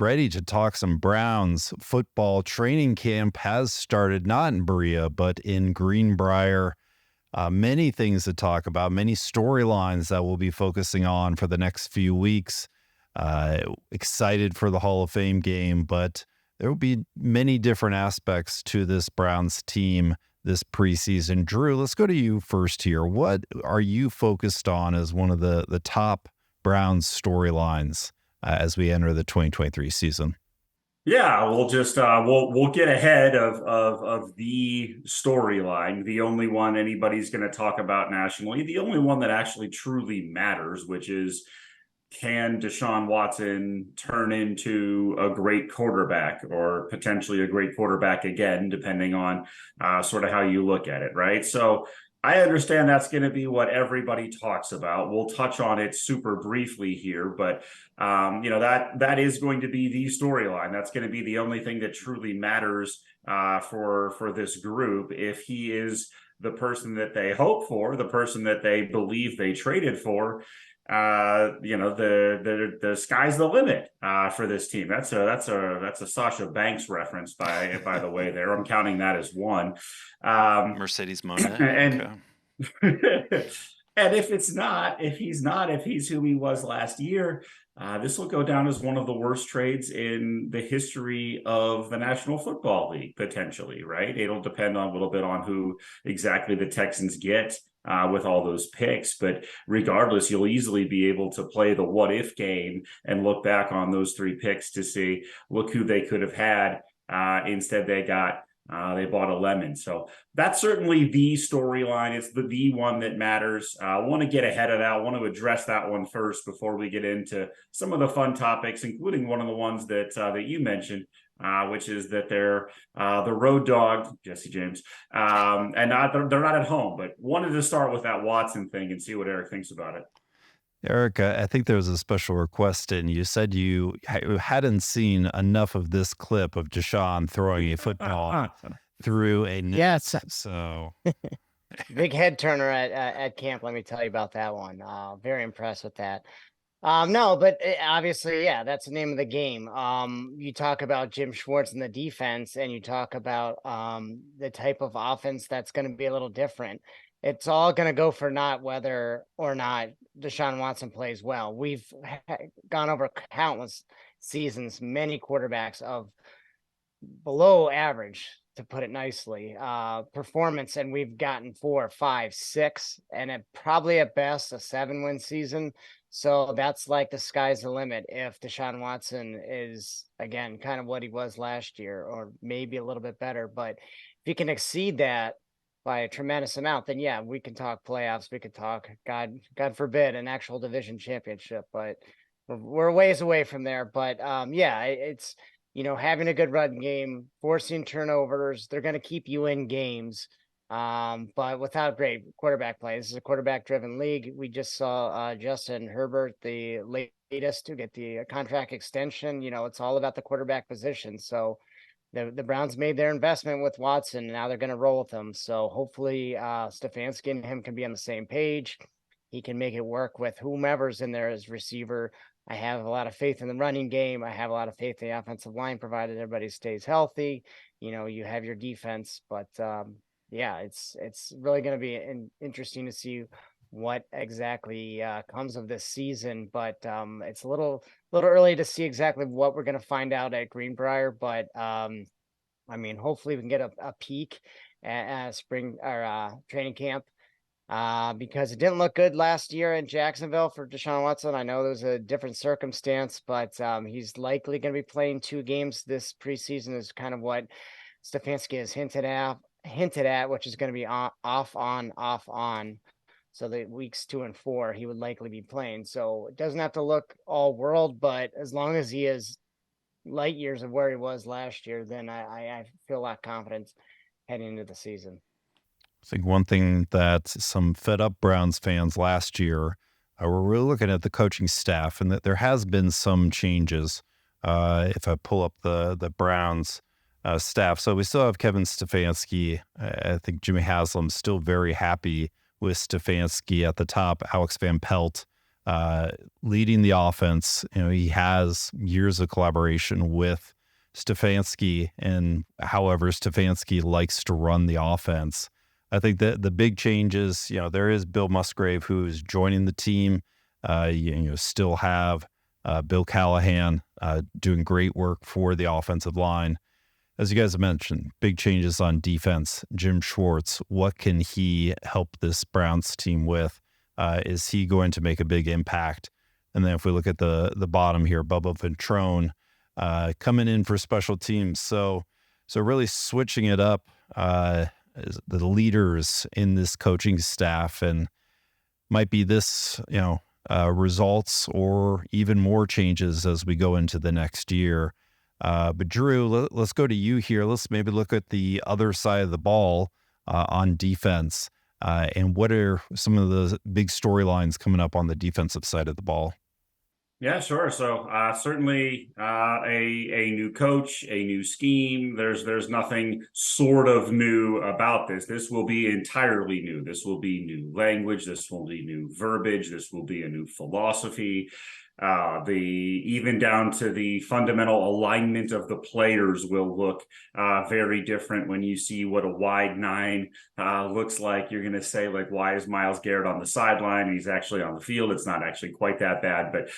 ready to talk some Browns. Football training camp has started, not in Berea, but in Greenbrier. Many things to talk about, many storylines that we'll be focusing on for the next few weeks. Excited for the Hall of Fame game, but there will be many different aspects to this Browns team this preseason. Drew, let's go to you first here. What are you focused on as one of the top Browns storylines as we enter the 2023 season? Yeah, we'll just we'll get ahead of the storyline, the only one anybody's going to talk about nationally, the only one that actually truly matters, which is, can Deshaun Watson turn into a great quarterback, or potentially a great quarterback again, depending on sort of how you look at it, right? So I understand that's going to be what everybody talks about. We'll touch on it super briefly here, but that is going to be the storyline. That's going to be the only thing that truly matters for this group. If he is the person that they hope for, the person that they believe they traded for, the sky's the limit for this team. That's a Sasha Banks reference, by the way. There, I'm counting that as one. Mercedes Monet. And and if he's who he was last year, this will go down as one of the worst trades in the history of the National Football League, potentially, right? It'll depend on a little bit on who exactly the Texans get with all those picks. But regardless, you'll easily be able to play the what if game and look back on those three picks to see, look who they could have had. Instead, they bought a lemon. So that's certainly the storyline. It's the one that matters. I want to get ahead of that. I want to address that one first before we get into some of the fun topics, including one of the ones that you mentioned, which is that they're the road dog, Jesse James, and they're not at home. But wanted to start with that Watson thing and see what Eric thinks about it. Eric, I think there was a special request in. You said you hadn't seen enough of this clip of Deshaun throwing a football through a net. Yes. So big head turner at camp. Let me tell you about that one. Very impressed with that. No, but obviously, yeah, that's the name of the game. You talk about Jim Schwartz and the defense, and you talk about the type of offense that's going to be a little different. It's all going to go for not whether or not Deshaun Watson plays well. We've gone over countless seasons, many quarterbacks of below average, to put it nicely, performance, and we've gotten 4, 5, 6, and probably at best a 7-win season. So that's like the sky's the limit if Deshaun Watson is, again, kind of what he was last year, or maybe a little bit better. But if you can exceed that by a tremendous amount, then yeah, we can talk playoffs. We could talk, God forbid, an actual division championship. But we're a ways away from there. But yeah, it's, having a good run game, forcing turnovers. They're going to keep you in games. But without great quarterback play. This is a quarterback-driven league. We just saw Justin Herbert, the latest, to get the contract extension. It's all about the quarterback position. So the Browns made their investment with Watson, and now they're going to roll with him. So hopefully Stefanski and him can be on the same page. He can make it work with whomever's in there as receiver. I have a lot of faith in the running game. I have a lot of faith in the offensive line, provided everybody stays healthy. You have your defense, but yeah, it's really going to be interesting to see what exactly comes of this season. But it's a little early to see exactly what we're going to find out at Greenbrier. But hopefully we can get a peek at spring or training camp, because it didn't look good last year in Jacksonville for Deshaun Watson. I know there was a different circumstance, but he's likely going to be playing 2 games this preseason, is kind of what Stefanski has hinted at, which is going to be off on. So the weeks 2 and 4, he would likely be playing. So it doesn't have to look all world, but as long as he is light years of where he was last year, then I feel a lot of confidence heading into the season. I think one thing that some fed up Browns fans last year were really looking at the coaching staff, and that there has been some changes. If I pull up the Browns staff. So we still have Kevin Stefanski. I think Jimmy Haslam's still very happy with Stefanski at the top. Alex Van Pelt leading the offense. He has years of collaboration with Stefanski, and however Stefanski likes to run the offense. I think that the big changes, there is Bill Musgrave, who is joining the team. Still have Bill Callahan doing great work for the offensive line. As you guys have mentioned, big changes on defense. Jim Schwartz, what can he help this Browns team with? Is he going to make a big impact? And then if we look at the bottom here, Bubba Ventrone coming in for special teams. So really switching it up, the leaders in this coaching staff, and might be this, results or even more changes as we go into the next year. But Drew, let's go to you here. Let's maybe look at the other side of the ball on defense. And what are some of the big storylines coming up on the defensive side of the ball? Yeah, sure. So certainly a new coach, a new scheme. There's nothing sort of new about this. This will be entirely new. This will be new language. This will be new verbiage. This will be a new philosophy. Even down to the fundamental alignment of the players will look very different. When you see what a wide nine looks like, you're going to say, like, why is Myles Garrett on the sideline and he's actually on the field? It's not actually quite that bad, but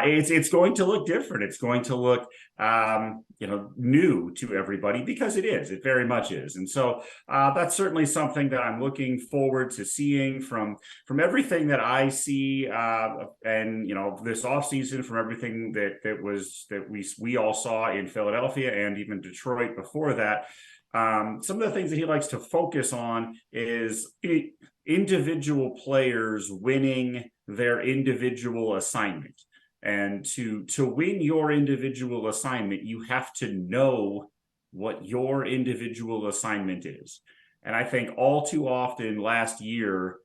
it's going to look different. It's going to look new to everybody, because it very much is. And so that's certainly something that I'm looking forward to seeing from everything that I see, and this offseason, from everything that we all saw in Philadelphia and even Detroit before that. Some of the things that he likes to focus on is individual players winning their individual assignment. And to win your individual assignment, you have to know what your individual assignment is. And I think all too often last year,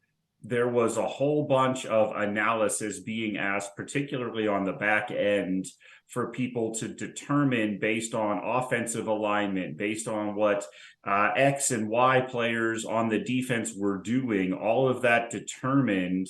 there was a whole bunch of analysis being asked, particularly on the back end, for people to determine based on offensive alignment, based on what X and Y players on the defense were doing. All of that determined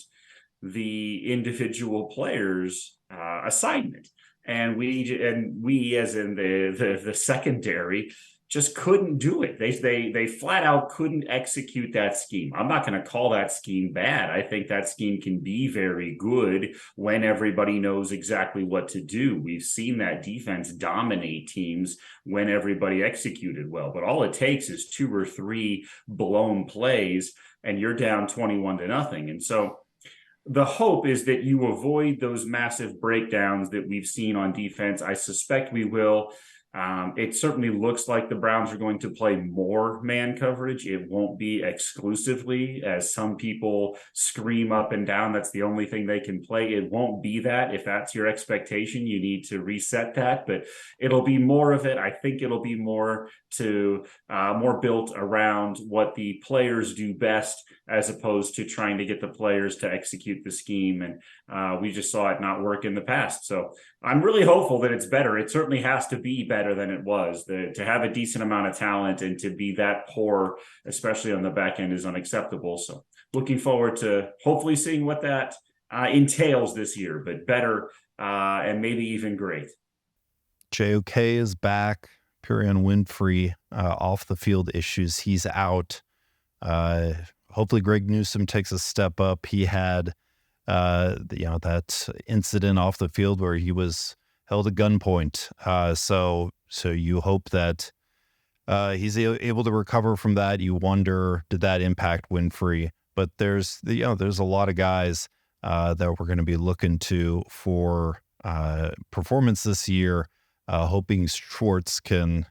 the individual players' assignment. And we as in the secondary just couldn't do it. They flat out couldn't execute that scheme. I'm not going to call that scheme bad. I think that scheme can be very good when everybody knows exactly what to do. We've seen that defense dominate teams when everybody executed well. But all it takes is 2 or 3 blown plays and you're down 21-0. And so the hope is that you avoid those massive breakdowns that we've seen on defense. I suspect we will. It certainly looks like the Browns are going to play more man coverage. It won't be exclusively, as some people scream up and down, that's the only thing they can play. It won't be that. If that's your expectation, you need to reset that, but it'll be more of it. I think it'll be more built around what the players do best, as opposed to trying to get the players to execute the scheme. And we just saw it not work in the past. So I'm really hopeful that it's better. It certainly has to be better than it was. To have a decent amount of talent and to be that poor, especially on the back end, is unacceptable. So looking forward to hopefully seeing what that entails this year, but better and maybe even great. JOK is back. Perrion Winfrey off the field issues. He's out. Hopefully Greg Newsome takes a step up. He had that incident off the field where he was held at gunpoint. So you hope that he's able to recover from that. You wonder, did that impact Winfrey? But there's a lot of guys that we're going to be looking to for performance this year, hoping Schwartz can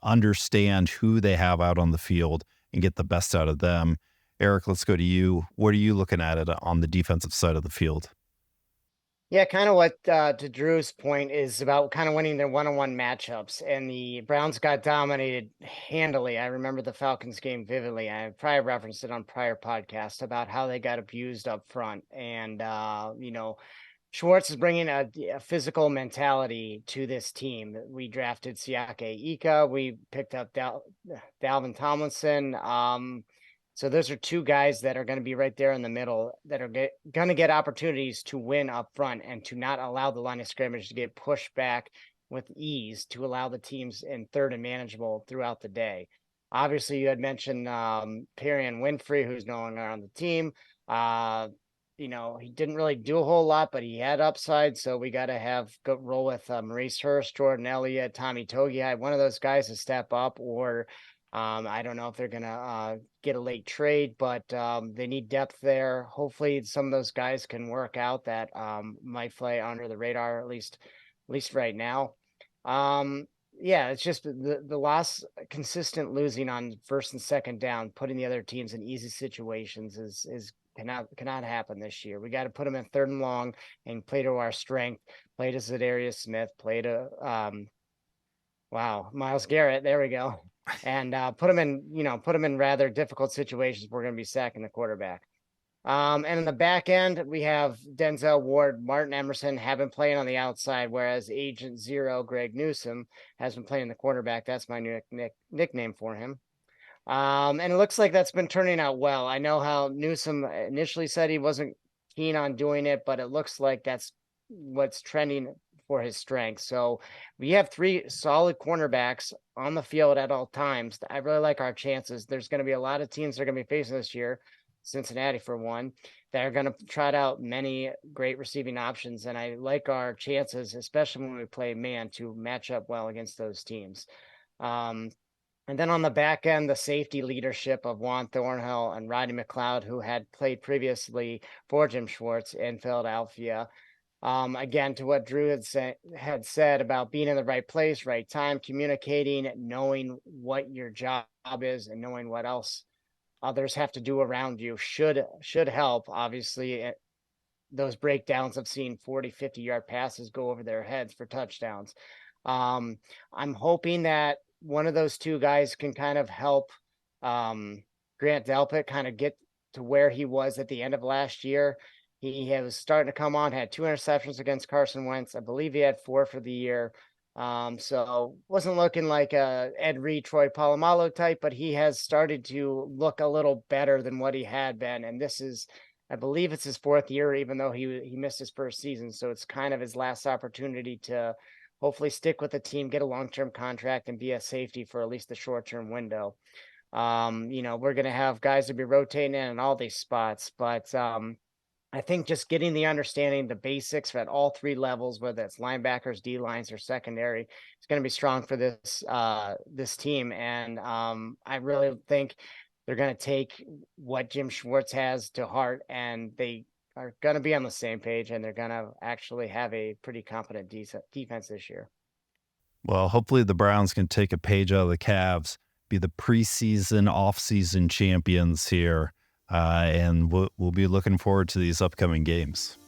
understand who they have out on the field and get the best out of them. Eric, let's go to you. What are you looking at on the defensive side of the field? Yeah, kind of what to Drew's point is about kind of winning their one-on-one matchups, and the Browns got dominated handily. I remember the Falcons game vividly. I probably referenced it on prior podcasts about how they got abused up front, and Schwartz is bringing a physical mentality to this team. We drafted Siake Ika. We picked up Dalvin Tomlinson. So those are two guys that are going to be right there in the middle that are going to get opportunities to win up front and to not allow the line of scrimmage to get pushed back with ease to allow the teams in third and manageable throughout the day. Obviously, you had mentioned Perrion Winfrey, who's no longer on the team. He didn't really do a whole lot, but he had upside. So we got to roll with Maurice Hurst, Jordan Elliott, Tommy Togiai, one of those guys to step up, or I don't know if they're going to get a late trade, but they need depth there. Hopefully some of those guys can work out that might fly under the radar, at least right now. It's just the loss, consistent losing on first and second down, putting the other teams in easy situations cannot happen this year. We got to put them in third and long and play to our strength, play to Zadarius Smith, play to Myles Garrett. There we go. And put them in rather difficult situations. We're going to be sacking the quarterback. And in the back end, we have Denzel Ward, Martin Emerson have been playing on the outside, whereas Agent Zero, Greg Newsome, has been playing the quarterback. That's my new nickname for him. And it looks like that's been turning out well. I know how Newsome initially said he wasn't keen on doing it, but it looks like that's what's trending for his strength. So we have three solid cornerbacks on the field at all times. I really like our chances. There's going to be a lot of teams that are going to be facing this year, Cincinnati for one, that are going to trot out many great receiving options. And I like our chances, especially when we play man, to match up well against those teams. And then on the back end, the safety leadership of Juan Thornhill and Rodney McLeod, who had played previously for Jim Schwartz in Philadelphia. Again, to what Drew had said about being in the right place, right time, communicating, knowing what your job is and knowing what else others have to do around you should help. Obviously, those breakdowns of seeing 40, 50-yard passes go over their heads for touchdowns. I'm hoping that one of those two guys can kind of help Grant Delpit kind of get to where he was at the end of last year. He was starting to come on, had 2 interceptions against Carson Wentz. I believe he had 4 for the year. So wasn't looking like a Ed Reed, Troy Polamalu type, but he has started to look a little better than what he had been. And I believe it's his 4th year, even though he missed his first season. So it's kind of his last opportunity to hopefully stick with the team, get a long-term contract, and be a safety for at least the short-term window. We're going to have guys to be rotating in all these spots, but I think just getting the understanding, the basics at all 3 levels, whether it's linebackers, D-lines, or secondary, is going to be strong for this team. And I really think they're going to take what Jim Schwartz has to heart, and they are going to be on the same page, and they're going to actually have a pretty competent defense this year. Well, hopefully the Browns can take a page out of the Cavs, be the preseason, off-season champions here, and we'll be looking forward to these upcoming games.